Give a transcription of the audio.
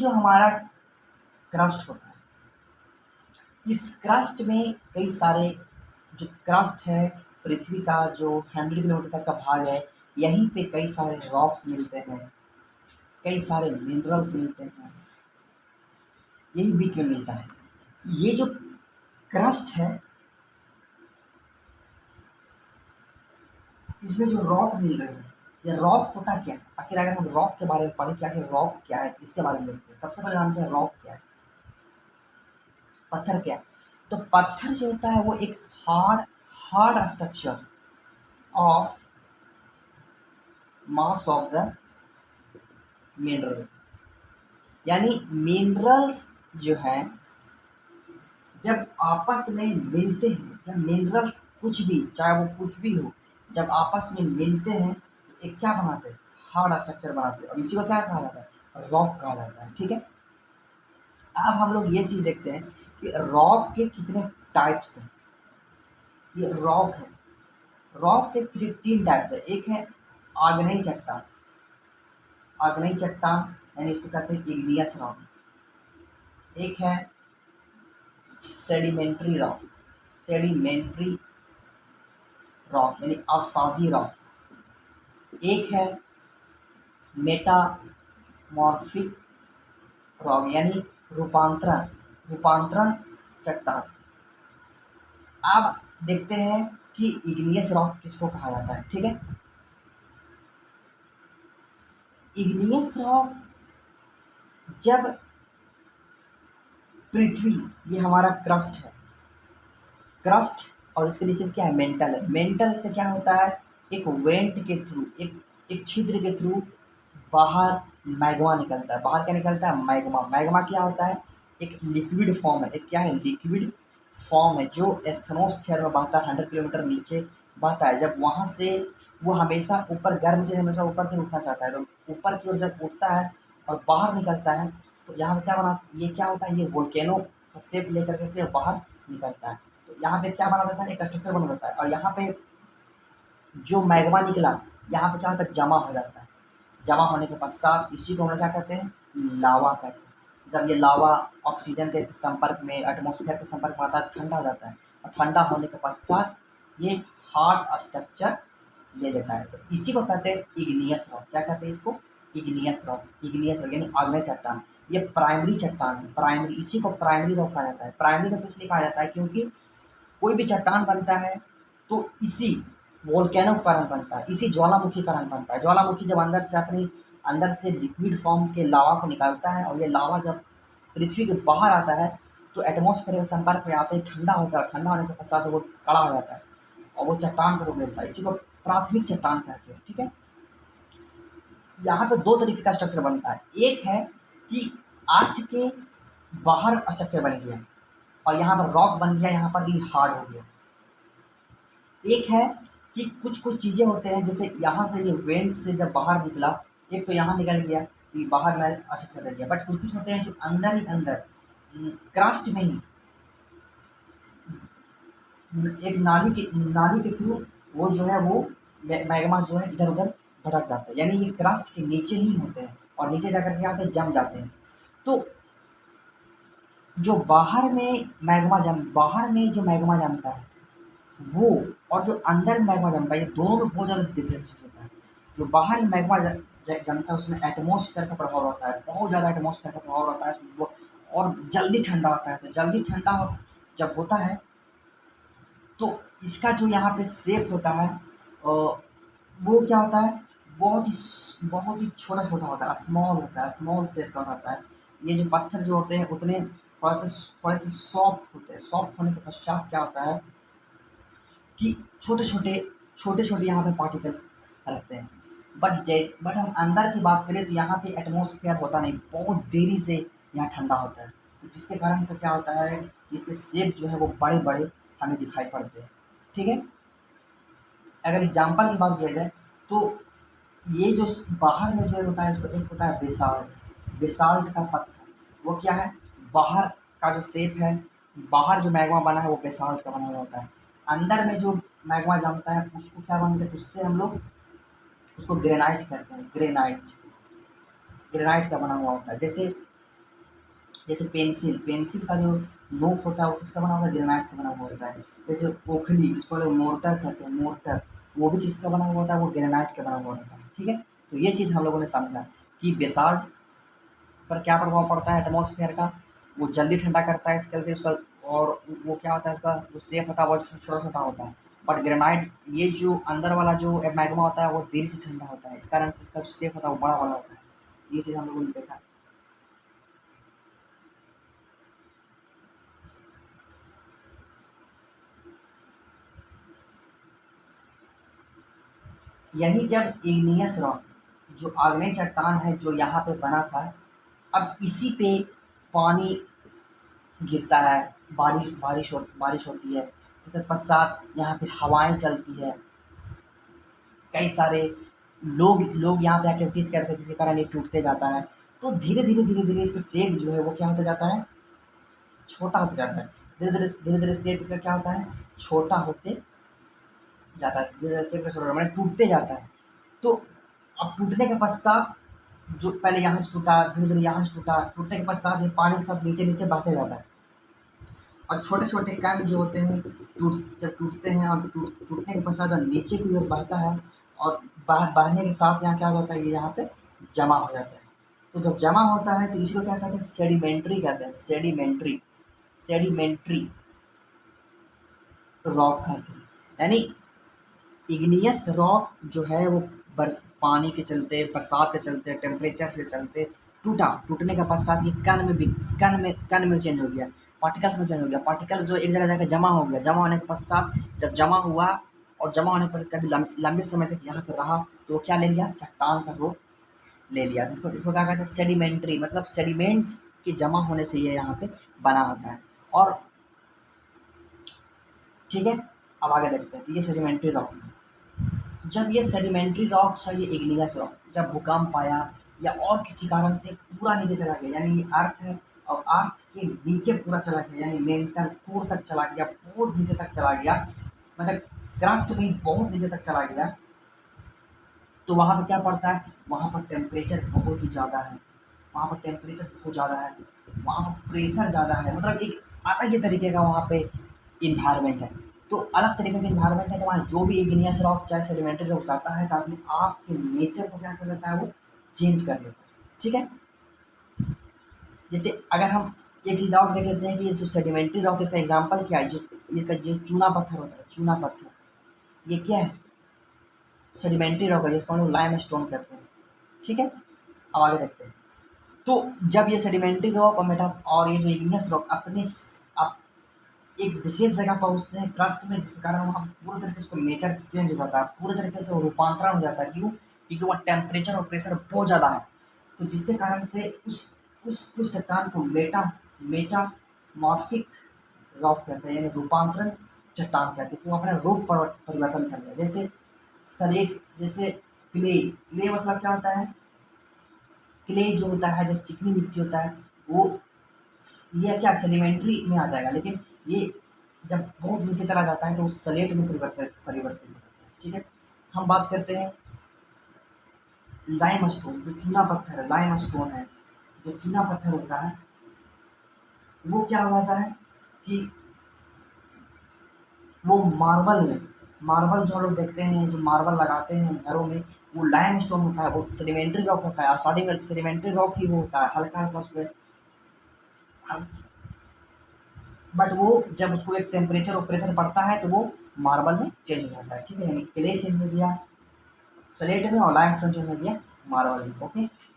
जो हमारा क्रस्ट होता है, इस क्रस्ट में कई सारे जो क्रस्ट है पृथ्वी का, जो 100 किलोमीटर तक का भाग है, यहीं पे कई सारे रॉक्स मिलते हैं, कई सारे मिनरल्स मिलते हैं, यही बीच में मिलता है। ये जो क्रस्ट है, इसमें जो रॉक मिल रहे हैं, ये रॉक होता क्या है? आखिर अगर हम रॉक के बारे में पढ़ें कि आखिर रॉक क्या है, इसके बारे में देखते हैं। सबसे पहले जानते हैं रॉक क्या है, पत्थर क्या है। तो पत्थर जो होता है वो एक hard structure of mass of the minerals, यानी मिनरल्स जो है जब आपस में मिलते हैं, जब मिनरल्स कुछ भी, चाहे वो कुछ भी हो, जब आपस में मिलते हैं तो एक क्या बनाते हैं, हार्ड स्ट्रक्चर बनाते हैं, और इसी को क्या कहा जाता है, रॉक कहा जाता है। ठीक है, अब हम लोग ये चीज़ देखते हैं कि रॉक के कितने टाइप्स हैं। ये रॉक है, रॉक के तीन टाइप्स है। एक है आग्नेय चट्टान, आग्नेय चट्टान यानी इसको कहते हैं इग्नियस रॉक। एक है सेडिमेंट्री रॉक, सेडिमेंट्री रॉक यानी अवसादी रॉक। एक है मेटामॉर्फिक रॉक यानी रूपांतरण चट्टान। अब देखते हैं कि इग्नियस रॉक किसको कहा जाता है। ठीक है, इग्नियस रॉक जब पृथ्वी, ये हमारा क्रस्ट है, क्रस्ट और इसके नीचे क्या है, मेंटल है। मेंटल से क्या होता है, एक वेंट के थ्रू, एक छिद्र के थ्रू बाहर मैग्मा निकलता है। बाहर क्या निकलता है, मैग्मा। मैग्मा क्या होता है, एक लिक्विड फॉर्म है, एक क्या है, लिक्विड फॉर्म है, जो एस्थनोस्फीयर में बहता है, 100 किलोमीटर नीचे बहता है। जब वहाँ से वो हमेशा ऊपर, गर्म से हमेशा ऊपर की उठना चाहता है, तो ऊपर की ओर जब उठता है और बाहर निकलता है तो यहाँ पे क्या बना, ये क्या होता है, ये वोल्केनो का शेप लेकर के बाहर निकलता है। तो यहाँ पे क्या बना देता है, एक स्ट्रक्चर बना देता है, और यहाँ पे जो मैग्मा निकला यहाँ पे क्या होता है, जमा हो जाता है। जमा होने के पश्चात इसी को हम लोग क्या कहते हैं, लावा कहते हैं। जब ये लावा ऑक्सीजन के संपर्क में, एटमॉस्फेयर के संपर्क में आता है, ठंडा हो जाता है, और ठंडा होने के पश्चात ये हार्ड स्ट्रक्चर ले लेता है। तो इसी को कहते हैं इग्नियस रॉक। क्या कहते हैं इसको, इग्नियस रॉक। इग्नियस रॉक यानी आग्नेय चट्टान। ये प्राइमरी चट्टान है, प्राइमरी, इसी को प्राइमरी रॉक कहा जाता है। प्राइमरी रॉक इसलिए कहा जाता है क्योंकि कोई भी चट्टान बनता है तो इसी वोल्केनो के कारण बनता है, इसी ज्वालामुखी के कारण बनता है। ज्वालामुखी जब अंदर से लिक्विड फॉर्म के लावा को निकालता है, और ये लावा जब पृथ्वी के बाहर आता है तो एटमॉस्फेयर के संपर्क में आते ही ठंडा होता है, ठंडा होने के पश्चात वो कड़ा हो जाता है और वो चट्टान का रूप लेता है। इसी को प्राथमिक चट्टान कहते हैं। ठीक है, यहाँ पे दो तरीके का स्ट्रक्चर बनता है। एक है कि अर्थ के बाहर स्ट्रक्चर बन गया और यहाँ पर रॉक बन गया, यहाँ पर भी हार्ड हो गया। एक है कि कुछ चीज़ें होते हैं, जैसे यहाँ से ये वेंट से जब बाहर निकला, एक तो यहाँ निकल गया, ये बाहर में स्ट्रक्चर लग गया। बट कुछ होते हैं जो अंदर ही अंदर क्रस्ट में ही एक नाली के थ्रू वो जो है वो मैग्मा जो है इधर उधर भटक जाता है, यानी ये क्रस्ट के नीचे ही होते हैं और नीचे जाकर के आते हैं, जम जाते हैं। तो जो बाहर में जो मैग्मा जमता है वो, और जो अंदर मैग्मा जमता है, ये दोनों में बहुत ज़्यादा डिफरेंसेस होता है। जो बाहर मैग्मा जमता है उसमें एटमॉस्फेयर का प्रभाव रहता है, बहुत ज़्यादा एटमॉस्फेयर का प्रभाव रहता है वो, और जल्दी ठंडा होता है। तो जल्दी ठंडा जब होता है तो इसका जो यहाँ पे शेप होता है वो क्या होता है, बहुत ही छोटा होता है, स्मॉल होता है, स्मॉल शेप का होता है। ये जो पत्थर जो होते हैं उतने थोड़े से सॉफ्ट होते हैं। सॉफ्ट होने के पश्चात क्या होता है कि छोटे यहाँ पे पार्टिकल्स रहते हैं। बट हम अंदर की बात करें तो यहाँ पे एटमॉस्फेयर होता नहीं, बहुत देरी से यहाँ ठंडा होता है। तो जिसके कारण से क्या होता है, इसके शेप जो है वो बड़े बड़े हमें दिखाई पड़ते हैं। ठीक है, अगर एग्जाम्पल की बात किया जाए तो ये जो बाहर में जो होता है इसको एक होता है बेसाल्ट का पत्थर। वो क्या है, बाहर का जो शेप है, बाहर जो मैग्मा बना है वो बेसाल्ट का बना हुआ होता है। अंदर में जो मैग्मा जमता है उसको क्या बनता है, उससे हम लोग उसको ग्रेनाइट कहते हैं। ग्रेनाइट का बना हुआ होता है। जैसे जैसे पेंसिल, पेंसिल का जो नोक होता है वो किसका बना होता है? ग्रेनाइट का बना हुआ होता है। जैसे ओखली, जिसको लोग मोर्टर कहते हैं, मोर्टर, वो भी किसका बना हुआ होता है? वो ग्रेनाइट का बना हुआ होता है। ठीक है, तो ये चीज़ हम लोगों ने समझा कि बेसाल्ट पर क्या प्रभाव पड़ता है एटमॉस्फेयर का, वो जल्दी ठंडा करता है, इसके चलते उसका, और वो क्या होता है, उसका जो शेप होता है वो छोटा छोटा होता है। बट ग्रेनाइट, ये जो अंदर वाला जो मैग्मा होता है वो देर से ठंडा होता है, इस कारण से इसका जो शेप होता है वो बड़ा बड़ा होता है। ये चीज़ हम लोगों ने देखा। यही जब इग्नियस रॉक, जो आग्नेय चट्टान है जो यहाँ पे बना था, अब इसी पे पानी गिरता है, बारिश होती है, उसके पश्चात यहाँ पे हवाएं चलती है, कई सारे लोग यहाँ पे एक्टिविटीज़ करते हैं जिसके कारण ये टूटते जाता है। तो धीरे धीरे इसका शेप जो है वो क्या होता जाता है? छोटा होता जाता है। धीरे धीरे शेप इसका क्या होता है? छोटा होते जाता है। धीरे धीरे शेप का छोटा मैंने टूटते जाता है। तो अब टूटने के पश्चात, जो पहले यहाँ से टूटा, धीरे धीरे यहाँ से टूटा, टूटने के पश्चात ये पानी के साथ नीचे नीचे बहते जाता है। और छोटे छोटे कण जो होते हैं, जब टूटते हैं और टूटने के पश्चात जब नीचे की ओर बहता है, और बहने के साथ यहाँ क्या हो जाता है? ये यहाँ पे जमा हो जाता है। तो जब जमा होता है तो इसी को क्या कहते हैं? सेडिमेंट्री कहते हैं। सेडिमेंट्री रॉक कहते हैं। यानी इग्नियस रॉक जो है वो पानी के चलते, बरसात के चलते, टेम्परेचर के चलते टूटा, टूटने के पश्चात ये कण में चेंज हो गया, पार्टिकल्स में चेंज हो गया। पार्टिकल्स जो एक जगह जाकर जमा हो गया, जमा होने के पश्चात जब जमा हुआ और जमा होने के पश्चात कभी लंबे समय तक यहाँ पर रहा, तो वो क्या ले लिया? चट्टान का रूप ले लिया। जिसको इसको क्या कहते हैं? सेडिमेंट्री, मतलब सेडिमेंट्स के जमा होने से ये यहाँ पे बना होता है। और ठीक है, अब आगे देखते हैं। तो ये सेडिमेंट्री रॉक्स है। जब ये सेडिमेंट्री रॉक्स है, ये इग्नियस रॉक जब भूकंप आया या और किसी कारण से पूरा नीचे चला गया, यानी ये अर्थ है और अर्थ के नीचे पूरा चला गया, यानी मेंटल कोर तक चला गया, बहुत नीचे तक चला गया, मतलब क्रस्ट भी बहुत नीचे तक चला गया, तो वहाँ पे क्या पड़ता है? वहाँ पर टेम्परेचर बहुत ही ज़्यादा है, वहाँ पर टेम्परेचर बहुत ज़्यादा है, वहाँ पर प्रेशर ज़्यादा है, मतलब एक अलग ही तरीके का वहाँ पे इन्वायरमेंट है। तो अलग तरीके का इन्वायरमेंट है, जहाँ जो भी इग्नियस रॉक चाहे सेडिमेंट्री रॉक जाता है तो अपने आप के नेचर को क्या कर देता है? वो चेंज कर देता है। ठीक है, जैसे अगर हम एक चीज़ और देख लेते हैं कि ये जो सेडिमेंट्री रॉक, इसका एग्जाम्पल क्या है? जो इसका जो चूना पत्थर होता है, चूना पत्थर, ये क्या है? सेडिमेंट्री रॉक है, जिसको हम लोग लाइम स्टोन कहते हैं। ठीक है, अब आगे देखते हैं। तो जब ये सेडिमेंट्री रॉक और ये जो इग्नियस रॉक अपने आप एक विशेष जगह पहुँचते हैं क्रस्ट में, जिसके कारण वहाँ पूरी तरीके से उसका नेचर चेंज हो जाता है, पूरे तरीके से वो रूपांतरण हो जाता है। क्यों? क्योंकि वहाँ टेम्परेचर और प्रेशर बहुत ज़्यादा है। तो जिसके कारण से उस चट्टान को मेटामॉर्फिक रॉक कहते हैं, यानी रूपांतरण चट्टान कहते हैं, कि वो अपना रूप परिवर्तन कर लिया। जैसे सलेट, जैसे क्ले मतलब क्या होता है? क्ले जो होता है, जो चिकनी मिट्टी होता है, वो ये क्या सेडिमेंट्री में आ जाएगा, लेकिन ये जब बहुत नीचे चला जाता है तो उस सलेट में परिवर्तित हो जाता है। ठीक है, हम बात करते हैं लाइम स्टोन, जो चूना पत्थर है, लाइम स्टोन है, जो चूना पत्थर होता है, वो क्या हो जाता है कि वो मार्बल जो लोग देखते हैं, जो मार्बल लगाते हैं घरों में, वो लाइम स्टोन होता है, वो सेडिमेंट्री रॉक होता है। स्टार्टिंग में सेडिमेंट्री रॉक ही वो होता है, हल्का हल्का उसमें, बट वो जब उसको एक टेम्परेचर और प्रेशर पड़ता है तो वो मार्बल में चेंज हो जाता है। ठीक है, यानी क्ले चेंज हो गया स्लेट में और लाइमस्टोन चेंज हो गया मार्बल में। ओके।